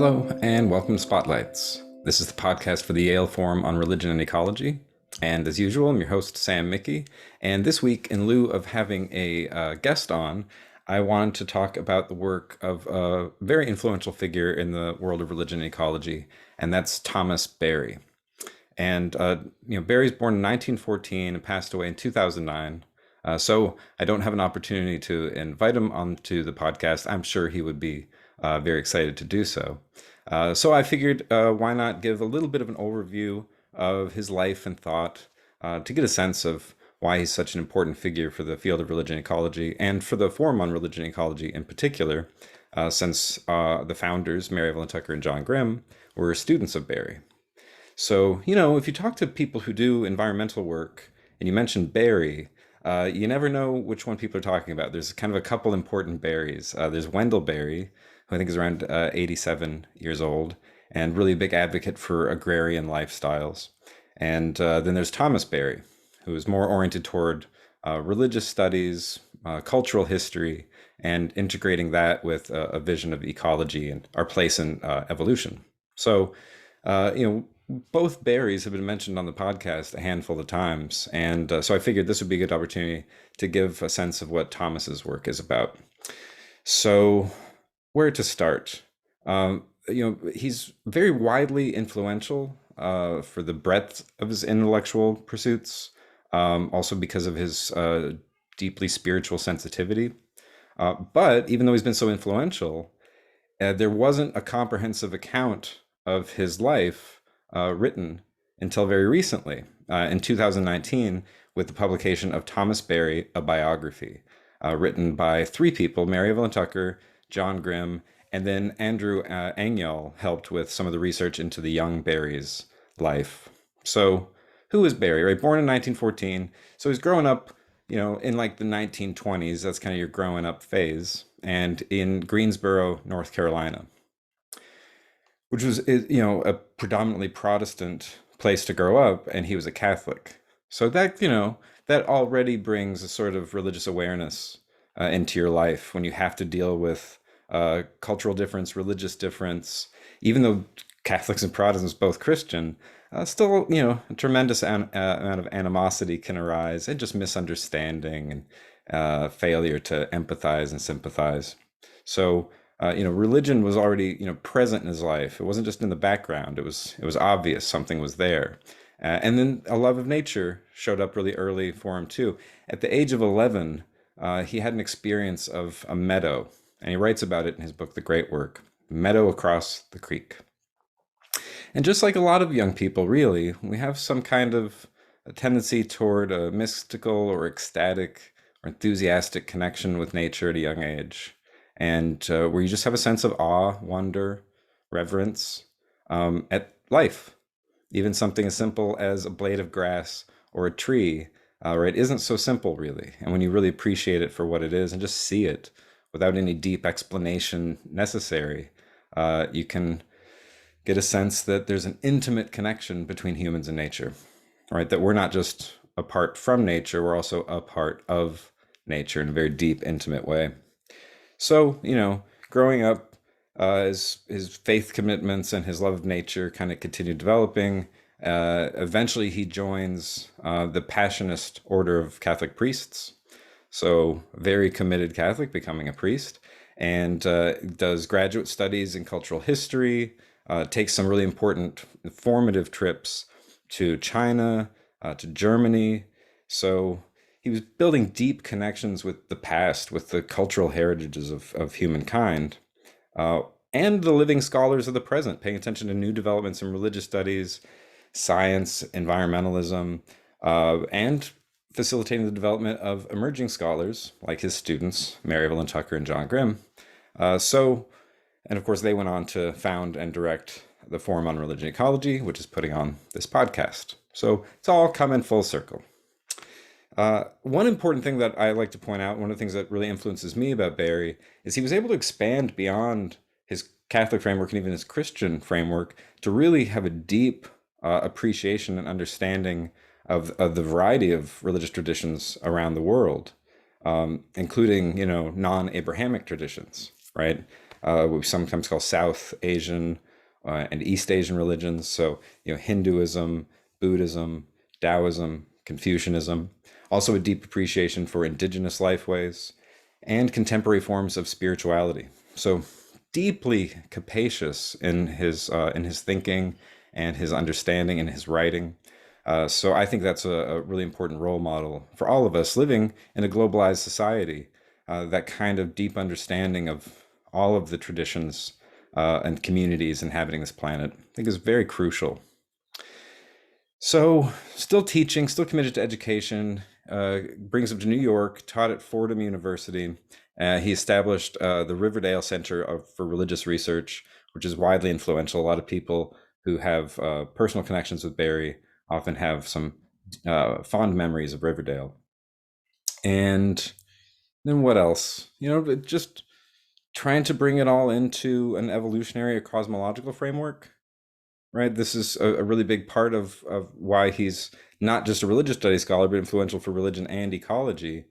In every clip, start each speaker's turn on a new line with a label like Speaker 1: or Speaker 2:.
Speaker 1: Hello, and welcome to Spotlights. This is the podcast for the Yale Forum on Religion and Ecology. And as usual, I'm your host, Sam Mickey. And this week, in lieu of having a guest on, I wanted to talk about the work of a very influential figure in the world of religion and ecology, and that's Thomas Berry. And Berry was born in 1914 and passed away in 2009. So I don't have an opportunity to invite him onto the podcast. I'm sure he would be very excited to do so. So I figured, why not give a little bit of an overview of his life and thought to get a sense of why he's such an important figure for the field of religion and ecology, and for the Forum on Religion and Ecology in particular, since the founders, Mary Evelyn Tucker and John Grimm, were students of Berry. So, if you talk to people who do environmental work and you mention Berry, you never know which one people are talking about. There's kind of a couple important Berries. There's Wendell Berry, who I think is around 87 years old, and really a big advocate for agrarian lifestyles. And then there's Thomas Berry, who is more oriented toward religious studies, cultural history, and integrating that with a vision of ecology and our place in evolution. So, both Berries have been mentioned on the podcast a handful of times. And so I figured this would be a good opportunity to give a sense of what Thomas's work is about. So where to start? He's very widely influential for the breadth of his intellectual pursuits, also because of his deeply spiritual sensitivity. But even though he's been so influential, there wasn't a comprehensive account of his life written until very recently, in 2019, with the publication of Thomas Berry, a Biography, written by three people: Mary Evelyn Tucker, John Grimm, and then Andrew Angyal helped with some of the research into the young Berry's life. So who is Berry, right? Born in 1914. So he's growing up, in like the 1920s. That's kind of your growing up phase. And in Greensboro, North Carolina, which was, a predominantly Protestant place to grow up. And he was a Catholic. So that, that already brings a sort of religious awareness into your life when you have to deal with cultural difference, religious difference. Even though Catholics and Protestants both Christian, still, a tremendous amount of animosity can arise, and just misunderstanding and failure to empathize and sympathize. So, religion was already, present in his life. It wasn't just in the background. It was obvious something was there. And then a love of nature showed up really early for him too. At the age of 11, he had an experience of a meadow, and he writes about it in his book, The Great Work, Meadow Across the Creek. And just like a lot of young people, really, we have some kind of a tendency toward a mystical or ecstatic or enthusiastic connection with nature at a young age, and where you just have a sense of awe, wonder, reverence at life. Even something as simple as a blade of grass or a tree, right, isn't so simple, really. And when you really appreciate it for what it is and just see it without any deep explanation necessary, you can get a sense that there's an intimate connection between humans and nature, right? That we're not just apart from nature, we're also a part of nature in a very deep, intimate way. So, growing up, his faith commitments and his love of nature kind of continued developing. Eventually, he joins the Passionist Order of Catholic Priests. So, very committed Catholic, becoming a priest, and does graduate studies in cultural history, takes some really important formative trips to China, to Germany. So he was building deep connections with the past, with the cultural heritages of humankind, and the living scholars of the present, paying attention to new developments in religious studies, science, environmentalism, and facilitating the development of emerging scholars like his students, Mary Evelyn Tucker and John Grimm. And of course, they went on to found and direct the Forum on Religion and Ecology, which is putting on this podcast. So it's all coming full circle. One important thing that I like to point out, one of the things that really influences me about Berry, is he was able to expand beyond his Catholic framework and even his Christian framework to really have a deep appreciation and understanding of the variety of religious traditions around the world, including, non-Abrahamic traditions, right? what we sometimes call South Asian and East Asian religions. So, Hinduism, Buddhism, Taoism, Confucianism. Also, a deep appreciation for indigenous lifeways and contemporary forms of spirituality. So, deeply capacious in his thinking and his understanding and his writing. So I think that's a really important role model for all of us living in a globalized society. That kind of deep understanding of all of the traditions and communities inhabiting this planet, I think, is very crucial. So, still teaching, still committed to education, brings him to New York, taught at Fordham University. He established the Riverdale Center for Religious Research, which is widely influential. A lot of people who have personal connections with Barry often have some fond memories of Riverdale. And then what else? Just trying to bring it all into an evolutionary or cosmological framework, right? This is a really big part of why he's not just a religious studies scholar, but influential for religion and ecology.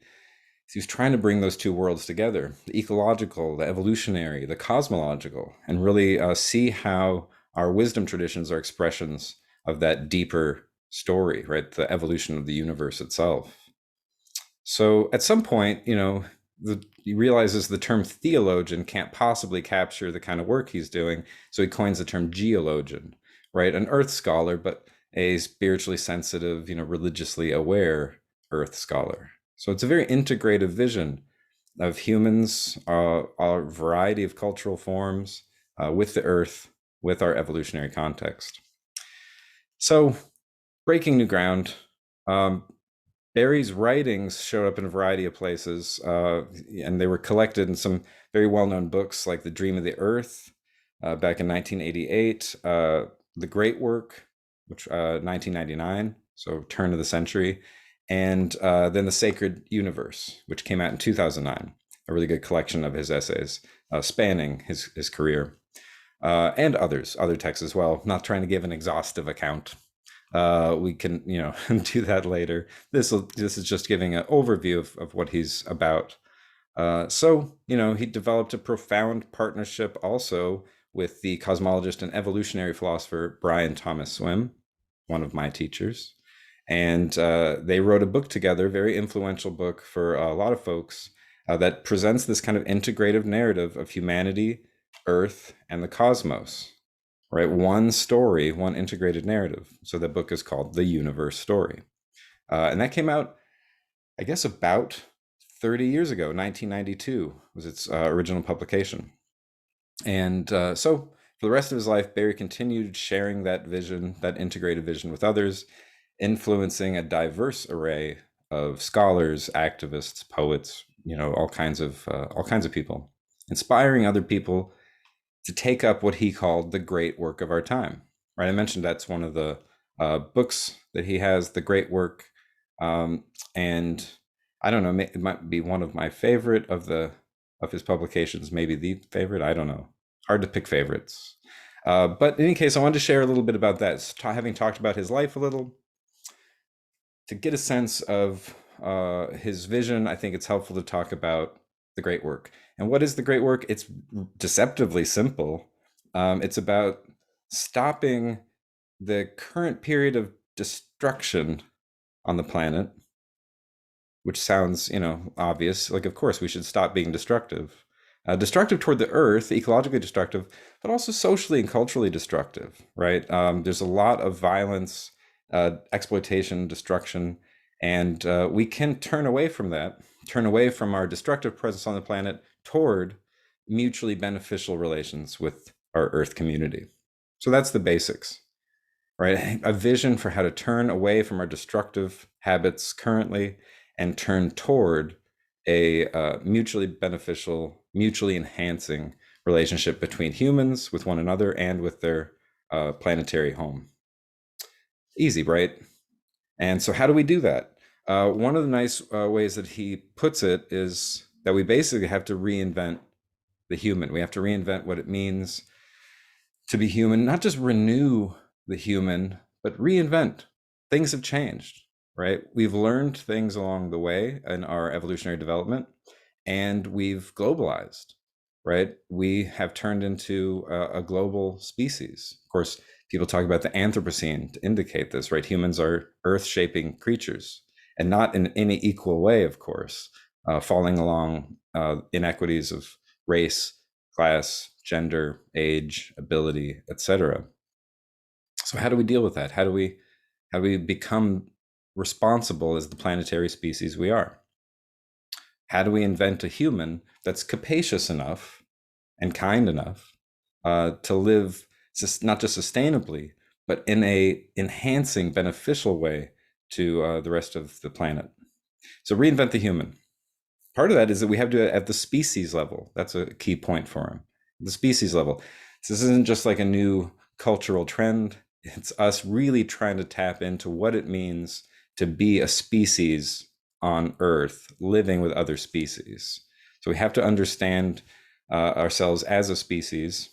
Speaker 1: He's trying to bring those two worlds together, the ecological, the evolutionary, the cosmological, and really see how our wisdom traditions are expressions of that deeper story, right? The evolution of the universe itself. So at some point, he realizes the term theologian can't possibly capture the kind of work he's doing. So he coins the term geologian, right? An earth scholar, but a spiritually sensitive, religiously aware earth scholar. So it's a very integrative vision of humans, a variety of cultural forms with the earth, with our evolutionary context. So breaking new ground. Barry's writings showed up in a variety of places, and they were collected in some very well-known books like The Dream of the Earth back in 1988, The Great Work, which 1999, so turn of the century, and then The Sacred Universe, which came out in 2009, a really good collection of his essays spanning his career, and other texts as well. Not trying to give an exhaustive account. We can, do that later. This is just giving an overview of what he's about. So, he developed a profound partnership also with the cosmologist and evolutionary philosopher Brian Thomas Swim, one of my teachers. And they wrote a book together, a very influential book for a lot of folks, that presents this kind of integrative narrative of humanity, Earth, and the cosmos, right? One story, one integrated narrative. So the book is called The Universe Story. And that came out, I guess, about 30 years ago. 1992 was its original publication. And so for the rest of his life, Barry continued sharing that vision, that integrated vision with others, influencing a diverse array of scholars, activists, poets, all kinds of people, inspiring other people to take up what he called the great work of our time. Right? I mentioned that's one of the books that he has, The Great Work, and I don't know, it might be one of my favorite of his publications, maybe the favorite. I don't know. Hard to pick favorites. But in any case, I wanted to share a little bit about that. Having talked about his life a little, to get a sense of his vision, I think it's helpful to talk about the great work. And what is the great work? It's deceptively simple. It's about stopping the current period of destruction on the planet, which sounds, obvious. Like, of course, we should stop being destructive. Destructive toward the earth, ecologically destructive, but also socially and culturally destructive, right? There's a lot of violence, exploitation, destruction, and we can turn away from that, turn away from our destructive presence on the planet toward mutually beneficial relations with our earth community. So that's the basics, right? A vision for how to turn away from our destructive habits currently and turn toward a mutually beneficial, mutually enhancing relationship between humans with one another and with their planetary home. Easy, right? And so how do we do that? One of the nice ways that he puts it is that we basically have to reinvent the human. We have to reinvent what it means to be human, not just renew the human, but reinvent. Things have changed, right? We've learned things along the way in our evolutionary development, and we've globalized. right? We have turned into a global species. Of course, people talk about the Anthropocene to indicate this, right? Humans are earth-shaping creatures, and not in any equal way, of course, falling along inequities of race, class, gender, age, ability, etc. So how do we deal with that? How do we become responsible as the planetary species we are? How do we invent a human that's capacious enough and kind enough to live not just sustainably, but in a enhancing, beneficial way to the rest of the planet? So reinvent the human. Part of that is that we have to at the species level. That's a key point for him. The species level. So this isn't just like a new cultural trend. It's us really trying to tap into what it means to be a species on Earth, living with other species. So we have to understand ourselves as a species.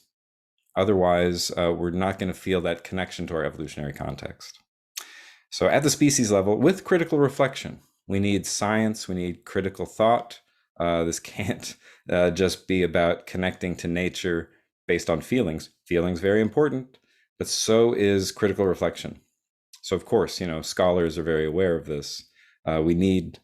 Speaker 1: Otherwise, we're not going to feel that connection to our evolutionary context. So at the species level, with critical reflection, we need science, we need critical thought. This can't just be about connecting to nature based on feelings. Feelings very important, but so is critical reflection. So of course, scholars are very aware of this. We need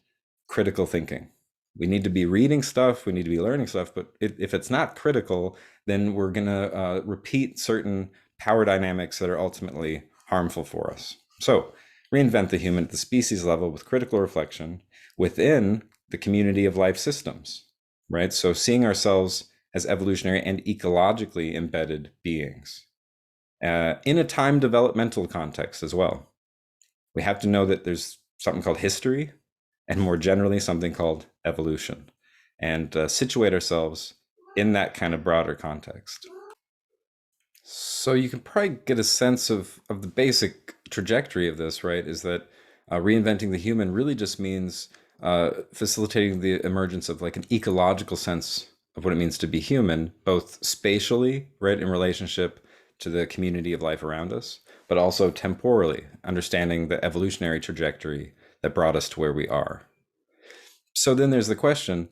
Speaker 1: critical thinking. We need to be reading stuff, we need to be learning stuff, but if it's not critical, then we're going to repeat certain power dynamics that are ultimately harmful for us. So reinvent the human at the species level with critical reflection within the community of life systems, right? So seeing ourselves as evolutionary and ecologically embedded beings in a time developmental context as well. We have to know that there's something called history and more generally something called evolution, and situate ourselves in that kind of broader context. So you can probably get a sense of the basic trajectory of this, right? Is that reinventing the human really just means facilitating the emergence of like an ecological sense of what it means to be human, both spatially, right, in relationship to the community of life around us, but also temporally, understanding the evolutionary trajectory that brought us to where we are. So then there's the question,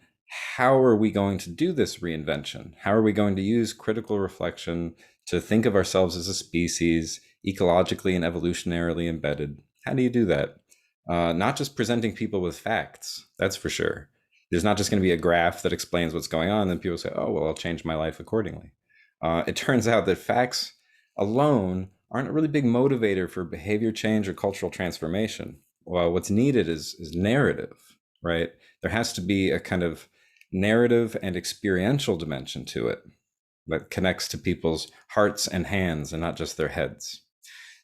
Speaker 1: how are we going to do this reinvention? How are we going to use critical reflection to think of ourselves as a species, ecologically and evolutionarily embedded? How do you do that? Not just presenting people with facts, that's for sure. There's not just going to be a graph that explains what's going on, and then people say, oh, well, I'll change my life accordingly. It turns out that facts alone aren't a really big motivator for behavior change or cultural transformation. Well, what's needed is narrative, right? There has to be a kind of narrative and experiential dimension to it that connects to people's hearts and hands and not just their heads.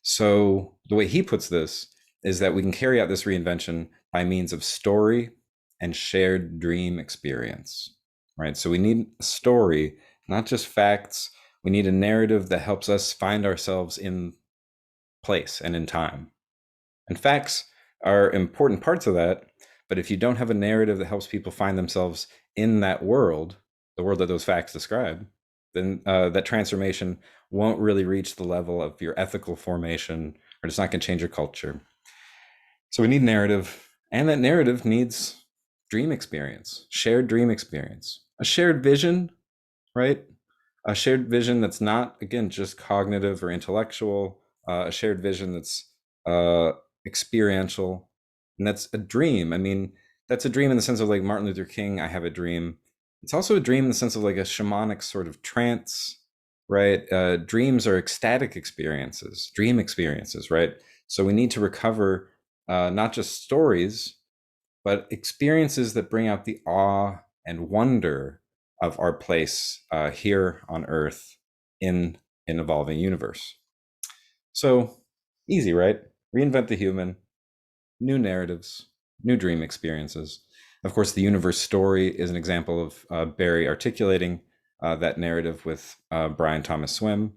Speaker 1: So the way he puts this is that we can carry out this reinvention by means of story and shared dream experience, right? So we need a story, not just facts. We need a narrative that helps us find ourselves in place and in time. And facts are important parts of that, but if you don't have a narrative that helps people find themselves in that world, the world that those facts describe, then that transformation won't really reach the level of your ethical formation, or it's not going to change your culture. So we need narrative, and that narrative needs dream experience, shared dream experience, a shared vision, right? A shared vision that's not, again, just cognitive or intellectual, a shared vision that's experiential, and that's a dream. I mean, that's a dream in the sense of like Martin Luther King, I have a dream. It's also a dream in the sense of like a shamanic sort of trance, right? Dreams are ecstatic experiences, dream experiences, right? So we need to recover not just stories, but experiences that bring out the awe and wonder of our place here on Earth in an evolving universe. So easy, right? Reinvent the human, new narratives, new dream experiences. Of course, the universe story is an example of Barry articulating that narrative with Brian Thomas Swim.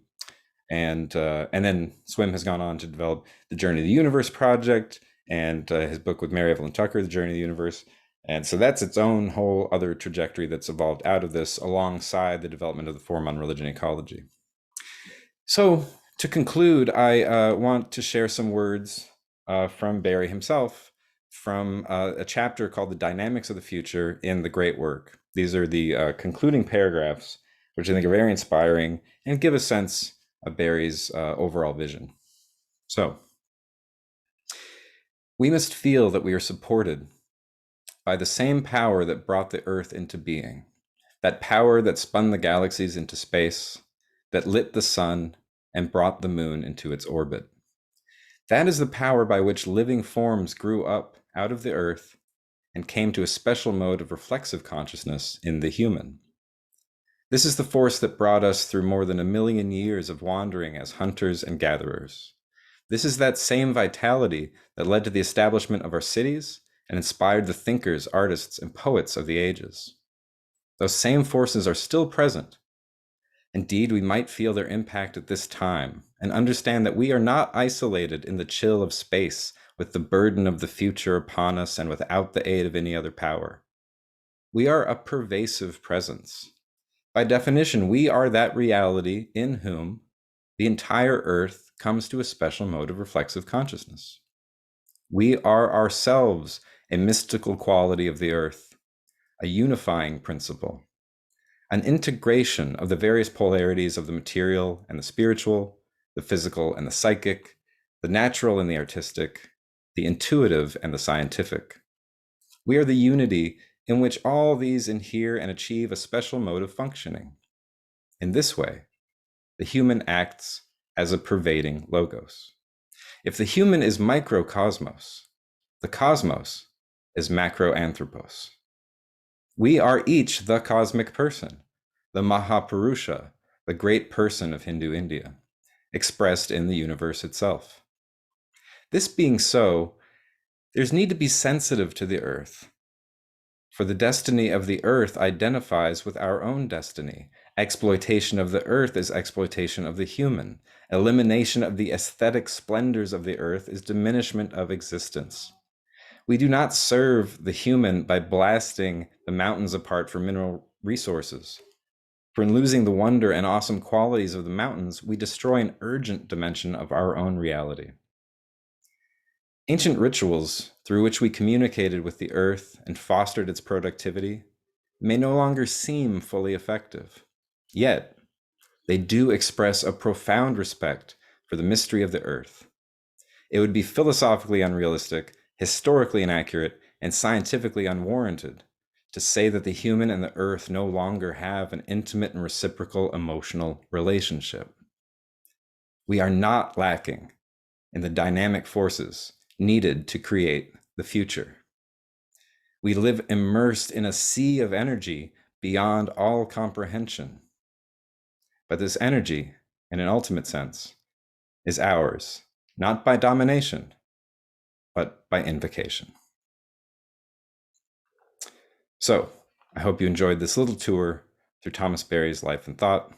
Speaker 1: And then Swim has gone on to develop the Journey of the Universe project and his book with Mary Evelyn Tucker, The Journey of the Universe. And so that's its own whole other trajectory that's evolved out of this alongside the development of the Forum on Religion and Ecology. So to conclude, I want to share some words from Barry himself from a chapter called The Dynamics of the Future in The Great Work. These are the concluding paragraphs, which I think are very inspiring and give a sense of Barry's overall vision. So, we must feel that we are supported by the same power that brought the Earth into being, that power that spun the galaxies into space, that lit the sun and brought the moon into its orbit. That is the power by which living forms grew up out of the earth and came to a special mode of reflexive consciousness in the human. This is the force that brought us through more than 1,000,000 years of wandering as hunters and gatherers. This is that same vitality that led to the establishment of our cities and inspired the thinkers, artists, and poets of the ages. Those same forces are still present. Indeed, we might feel their impact at this time and understand that we are not isolated in the chill of space with the burden of the future upon us and without the aid of any other power. We are a pervasive presence. By definition, we are that reality in whom the entire earth comes to a special mode of reflexive consciousness. We are ourselves a mystical quality of the earth, a unifying principle, an integration of the various polarities of the material and the spiritual, the physical and the psychic, the natural and the artistic, the intuitive and the scientific. We are the unity in which all these inhere and achieve a special mode of functioning. In this way, the human acts as a pervading logos. If the human is microcosmos, the cosmos is macroanthropos. We are each the cosmic person, the Mahapurusha, the great person of Hindu India, expressed in the universe itself. This being so, there's need to be sensitive to the earth, for the destiny of the earth identifies with our own destiny. Exploitation of the earth is exploitation of the human. Elimination of the aesthetic splendors of the earth is diminishment of existence. We do not serve the human by blasting the mountains apart for mineral resources. For in losing the wonder and awesome qualities of the mountains, we destroy an urgent dimension of our own reality. Ancient rituals through which we communicated with the earth and fostered its productivity may no longer seem fully effective. Yet, they do express a profound respect for the mystery of the earth. It would be philosophically unrealistic, historically inaccurate, and scientifically unwarranted to say that the human and the earth no longer have an intimate and reciprocal emotional relationship. We are not lacking in the dynamic forces needed to create the future. We live immersed in a sea of energy beyond all comprehension. But this energy, in an ultimate sense, is ours, not by domination, but by invocation. So, I hope you enjoyed this little tour through Thomas Barry's life and thought.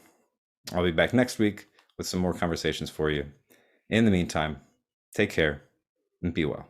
Speaker 1: I'll be back next week with some more conversations for you. In the meantime, take care and be well.